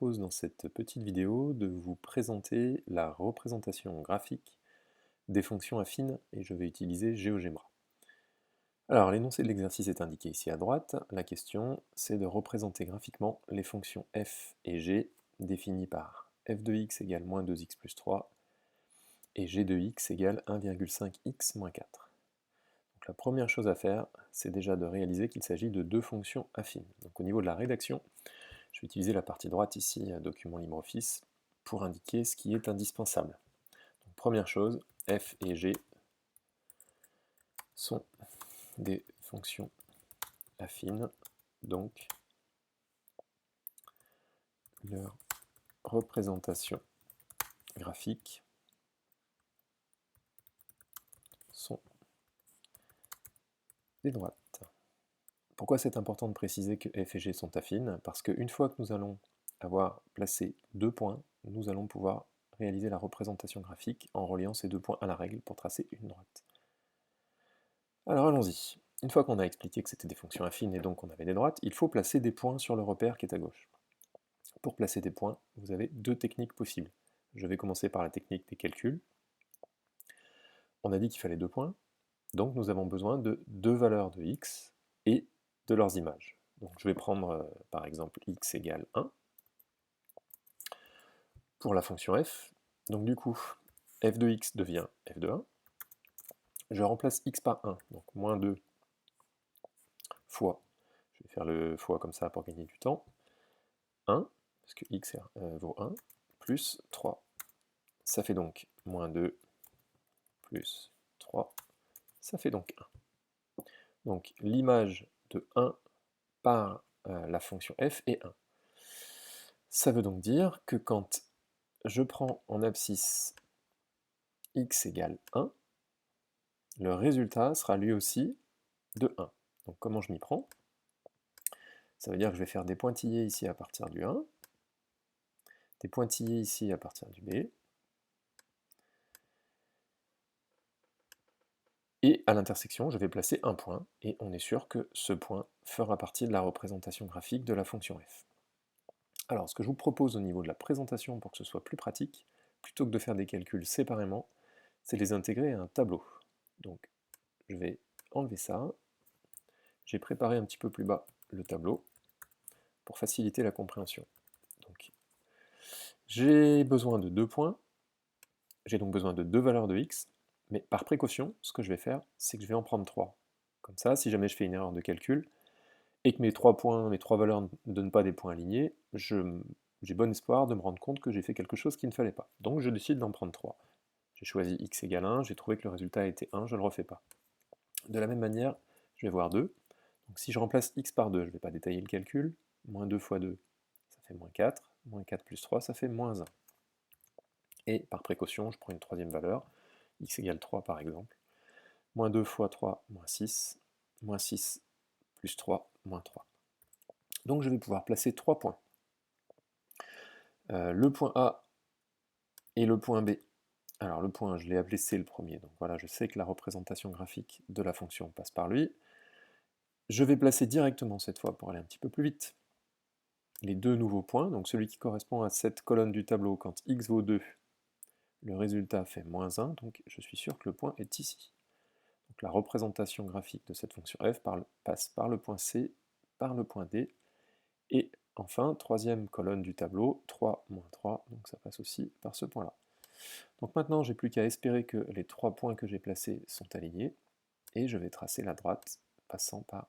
propose dans cette petite vidéo de vous présenter la représentation graphique des fonctions affines et je vais utiliser GeoGebra. Alors l'énoncé de l'exercice est indiqué ici à droite. La question c'est de représenter graphiquement les fonctions f et g définies par f de x égale moins 2x plus 3 et g de x égale 1,5x moins 4. Donc la première chose à faire, c'est déjà de réaliser qu'il s'agit de deux fonctions affines. Donc au niveau de la rédaction, je vais utiliser la partie droite ici, document LibreOffice, pour indiquer ce qui est indispensable. Donc, première chose, f et g sont des fonctions affines, donc leur représentation graphique sont des droites. Pourquoi c'est important de préciser que f et g sont affines? Parce qu'une fois que nous allons avoir placé deux points, nous allons pouvoir réaliser la représentation graphique en reliant ces deux points à la règle pour tracer une droite. Alors allons-y. Une fois qu'on a expliqué que c'était des fonctions affines et donc qu'on avait des droites, il faut placer des points sur le repère qui est à gauche. Pour placer des points, vous avez deux techniques possibles. Je vais commencer par la technique des calculs. On a dit qu'il fallait deux points, donc nous avons besoin de deux valeurs de x et de leurs images. Donc je vais prendre par exemple x égale 1 pour la fonction f. Donc du coup, f de x devient f de 1. Je remplace x par 1, donc moins 2 fois, je vais faire le fois comme ça pour gagner du temps, 1, parce que x vaut 1, plus 3. Ça fait donc moins 2 plus 3, ça fait donc 1. Donc l'image de 1 par la fonction f est 1. Ça veut donc dire que quand je prends en abscisse x égale 1, le résultat sera lui aussi de 1. Donc comment je m'y prends? Ça veut dire que je vais faire des pointillés ici à partir du 1, des pointillés ici à partir du b, et à l'intersection, je vais placer un point, et on est sûr que ce point fera partie de la représentation graphique de la fonction f. Alors, ce que je vous propose au niveau de la présentation pour que ce soit plus pratique, plutôt que de faire des calculs séparément, c'est de les intégrer à un tableau. Donc, je vais enlever ça. J'ai préparé un petit peu plus bas le tableau pour faciliter la compréhension. Donc, j'ai besoin de deux points, j'ai donc besoin de deux valeurs de x, mais par précaution, ce que je vais faire, c'est que je vais en prendre 3. Comme ça, si jamais je fais une erreur de calcul, et que mes trois points, mes trois valeurs ne donnent pas des points alignés, j'ai bon espoir de me rendre compte que j'ai fait quelque chose qu'il ne fallait pas. Donc je décide d'en prendre 3. J'ai choisi x égale 1, j'ai trouvé que le résultat était 1, je ne le refais pas. De la même manière, je vais voir 2. Donc si je remplace x par 2, je ne vais pas détailler le calcul, moins 2 fois 2, ça fait moins 4 plus 3, ça fait moins 1. Et par précaution, je prends une troisième valeur, x égale 3 par exemple, moins 2 fois 3, moins 6 plus 3, moins 3. Donc je vais pouvoir placer 3 points. Le point A et le point B. Alors le point, je l'ai appelé C le premier, donc voilà, je sais que la représentation graphique de la fonction passe par lui. Je vais placer directement cette fois, pour aller un petit peu plus vite, les deux nouveaux points, donc celui qui correspond à cette colonne du tableau, quand x vaut 2, le résultat fait moins 1, donc je suis sûr que le point est ici. Donc la représentation graphique de cette fonction f passe par le point C, par le point D, et enfin, troisième colonne du tableau, 3, moins 3, donc ça passe aussi par ce point-là. Donc maintenant, j'ai plus qu'à espérer que les trois points que j'ai placés sont alignés, et je vais tracer la droite passant par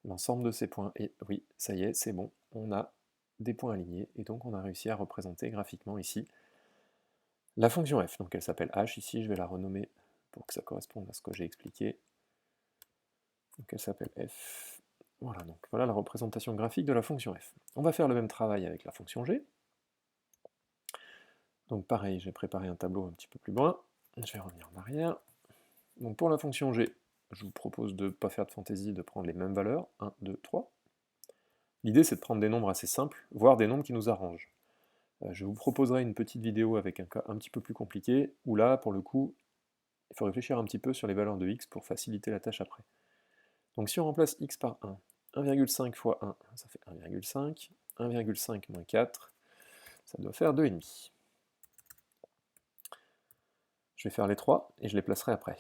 l'ensemble de ces points. Et oui, ça y est, c'est bon, on a des points alignés, et donc on a réussi à représenter graphiquement ici la fonction f. Donc elle s'appelle h, ici je vais la renommer pour que ça corresponde à ce que j'ai expliqué. Donc elle s'appelle f. Voilà, donc voilà la représentation graphique de la fonction f. On va faire le même travail avec la fonction g. Donc pareil, j'ai préparé un tableau un petit peu plus loin. Je vais revenir en arrière. Donc pour la fonction g, je vous propose de ne pas faire de fantaisie, de prendre les mêmes valeurs, 1, 2, 3. L'idée c'est de prendre des nombres assez simples, voire des nombres qui nous arrangent. Je vous proposerai une petite vidéo avec un cas un petit peu plus compliqué, où là, pour le coup, il faut réfléchir un petit peu sur les valeurs de x pour faciliter la tâche après. Donc si on remplace x par 1, 1,5 fois 1, ça fait 1,5, 1,5 moins 4, ça doit faire 2,5. Je vais faire les 3 et je les placerai après.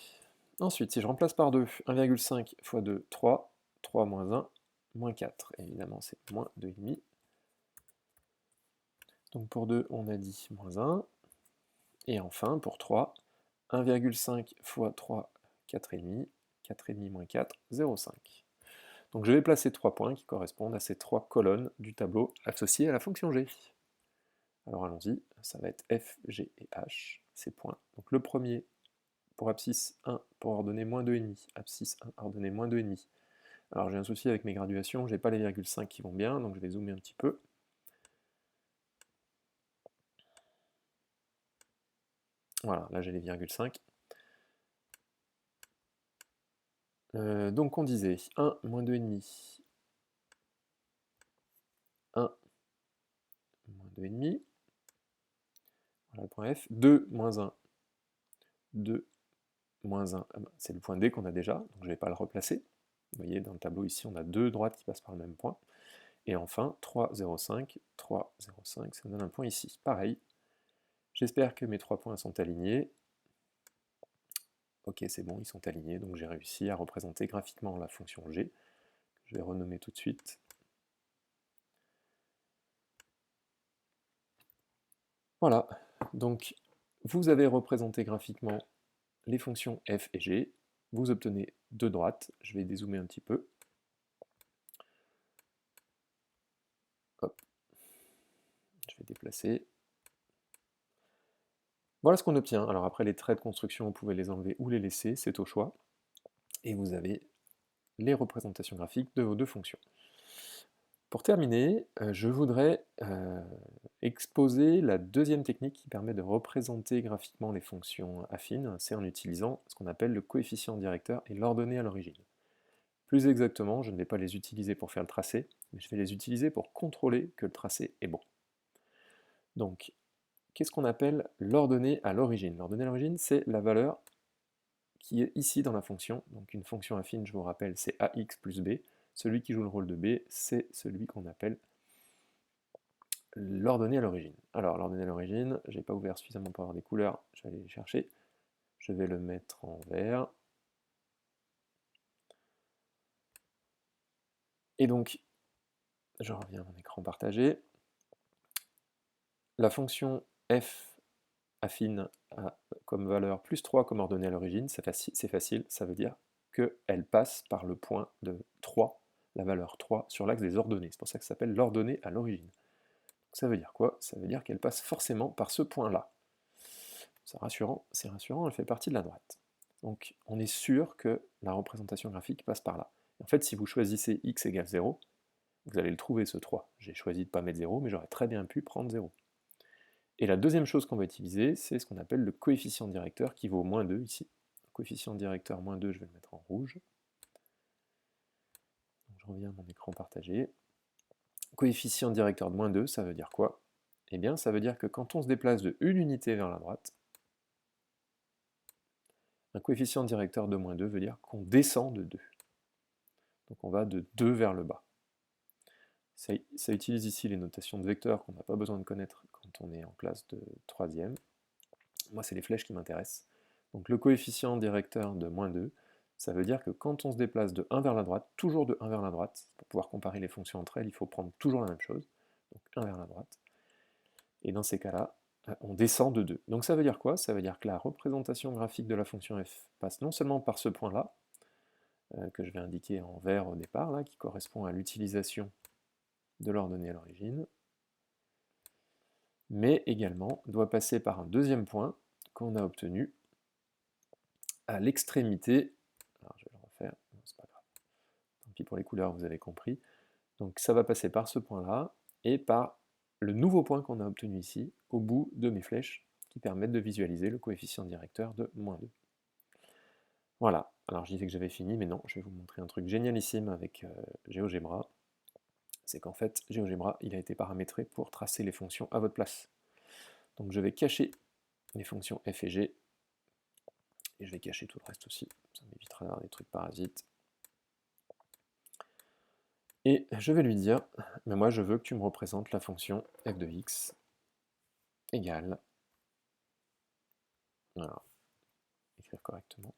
Ensuite, si je remplace par 2, 1,5 fois 2, 3, 3 moins 1, moins 4. Évidemment, c'est moins 2,5. Donc pour 2, on a dit moins 1. Et enfin, pour 3, 1,5 fois 3, 4,5. 4,5 moins 4, 0,5. Donc je vais placer 3 points qui correspondent à ces 3 colonnes du tableau associées à la fonction g. Alors allons-y, ça va être f, g et h, ces points. Donc le premier, pour abscisse 1, pour ordonnée moins 2,5. Abscisse 1, ordonnée moins 2,5. Alors j'ai un souci avec mes graduations, j'ai pas les virgules 5 qui vont bien, donc je vais zoomer un petit peu. Voilà, là j'ai les virgules 5. Donc on disait 1 moins 2,5. 1 moins 2,5. Voilà le point F. 2 moins 1. 2 moins 1. Ah ben, c'est le point D qu'on a déjà, donc je ne vais pas le replacer. Vous voyez, dans le tableau ici, on a deux droites qui passent par le même point. Et enfin, 3, 0, 5. 3, 0, 5, ça me donne un point ici. Pareil. J'espère que mes 3 points sont alignés. Ok, c'est bon, ils sont alignés, donc j'ai réussi à représenter graphiquement la fonction g. Je vais renommer tout de suite. Voilà, donc vous avez représenté graphiquement les fonctions f et g. Vous obtenez deux droites. Je vais dézoomer un petit peu. Hop. Je vais déplacer. Voilà ce qu'on obtient. Alors après, les traits de construction, vous pouvez les enlever ou les laisser, c'est au choix. Et vous avez les représentations graphiques de vos deux fonctions. Pour terminer, je voudrais exposer la deuxième technique qui permet de représenter graphiquement les fonctions affines, c'est en utilisant ce qu'on appelle le coefficient directeur et l'ordonnée à l'origine. Plus exactement, je ne vais pas les utiliser pour faire le tracé, mais je vais les utiliser pour contrôler que le tracé est bon. Donc, qu'est-ce qu'on appelle l'ordonnée à l'origine? L'ordonnée à l'origine, c'est la valeur qui est ici dans la fonction. Donc une fonction affine, je vous rappelle, c'est ax plus b. Celui qui joue le rôle de b, c'est celui qu'on appelle l'ordonnée à l'origine. Alors l'ordonnée à l'origine, je n'ai pas ouvert suffisamment pour avoir des couleurs, je vais aller les chercher. Je vais le mettre en vert. Et donc, je reviens à mon écran partagé. La fonction f affine a comme valeur plus 3 comme ordonnée à l'origine, c'est facile, ça veut dire qu'elle passe par le point de 3, la valeur 3, sur l'axe des ordonnées. C'est pour ça que ça s'appelle l'ordonnée à l'origine. Ça veut dire quoi? Ça veut dire qu'elle passe forcément par ce point-là. C'est rassurant, elle fait partie de la droite. Donc on est sûr que la représentation graphique passe par là. En fait, si vous choisissez x égale 0, vous allez le trouver ce 3. J'ai choisi de ne pas mettre 0, mais j'aurais très bien pu prendre 0. Et la deuxième chose qu'on va utiliser, c'est ce qu'on appelle le coefficient directeur qui vaut moins 2 ici. Le coefficient directeur moins 2, je vais le mettre en rouge. Donc, je reviens à mon écran partagé. Coefficient directeur de moins 2, ça veut dire quoi? Eh bien, ça veut dire que quand on se déplace de une unité vers la droite, un coefficient directeur de moins 2 veut dire qu'on descend de 2. Donc on va de 2 vers le bas. Ça utilise ici les notations de vecteurs qu'on n'a pas besoin de connaître quand on est en classe de 3e. Moi, c'est les flèches qui m'intéressent. Donc le coefficient directeur de moins 2, ça veut dire que quand on se déplace de 1 vers la droite, toujours de 1 vers la droite, pour pouvoir comparer les fonctions entre elles, il faut prendre toujours la même chose, donc 1 vers la droite. Et dans ces cas-là, on descend de 2. Donc ça veut dire quoi? Ça veut dire que la représentation graphique de la fonction f passe non seulement par ce point-là, que je vais indiquer en vert au départ, là, qui correspond à l'utilisation de l'ordonnée à l'origine, mais également doit passer par un deuxième point qu'on a obtenu à l'extrémité. Alors je vais le refaire, non, c'est pas grave. Tant pis pour les couleurs, vous avez compris. Donc ça va passer par ce point-là et par le nouveau point qu'on a obtenu ici, au bout de mes flèches, qui permettent de visualiser le coefficient directeur de moins 2. Voilà, alors je disais que j'avais fini, mais non, je vais vous montrer un truc génialissime avec GeoGebra. C'est qu'en fait, GeoGebra, il a été paramétré pour tracer les fonctions à votre place. Donc je vais cacher les fonctions f et g, et je vais cacher tout le reste aussi, ça m'évitera d'avoir des trucs parasites. Et je vais lui dire, mais moi je veux que tu me représentes la fonction f de x égale, voilà, écrire correctement,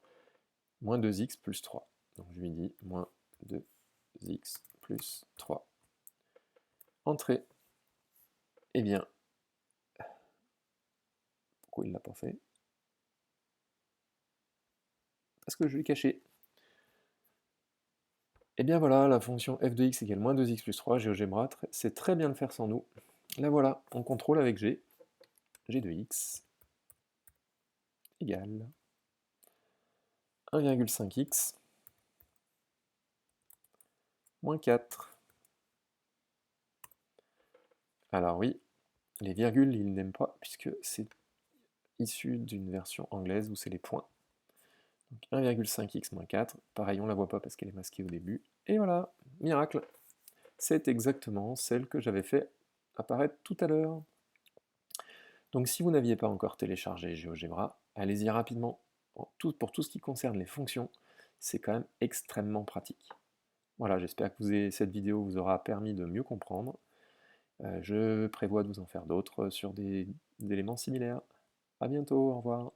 moins 2x plus 3. Donc je lui dis moins 2x plus 3. Entrée. Eh bien, pourquoi il ne l'a pas fait? Parce que je l'ai caché. Et bien voilà, la fonction f de x égale moins 2x plus 3, GeoGebra sait très bien le faire sans nous. Là voilà, on contrôle avec g de x égale 1,5x moins 4. Alors oui, les virgules, il n'aime pas, puisque c'est issu d'une version anglaise où c'est les points. Donc 1,5x moins 4, pareil on la voit pas parce qu'elle est masquée au début, et voilà, miracle. C'est exactement celle que j'avais fait apparaître tout à l'heure. Donc si vous n'aviez pas encore téléchargé GeoGebra, allez-y rapidement. Pour tout ce qui concerne les fonctions, c'est quand même extrêmement pratique. Voilà, j'espère que cette vidéo vous aura permis de mieux comprendre. Je prévois de vous en faire d'autres sur des éléments similaires. A bientôt, au revoir.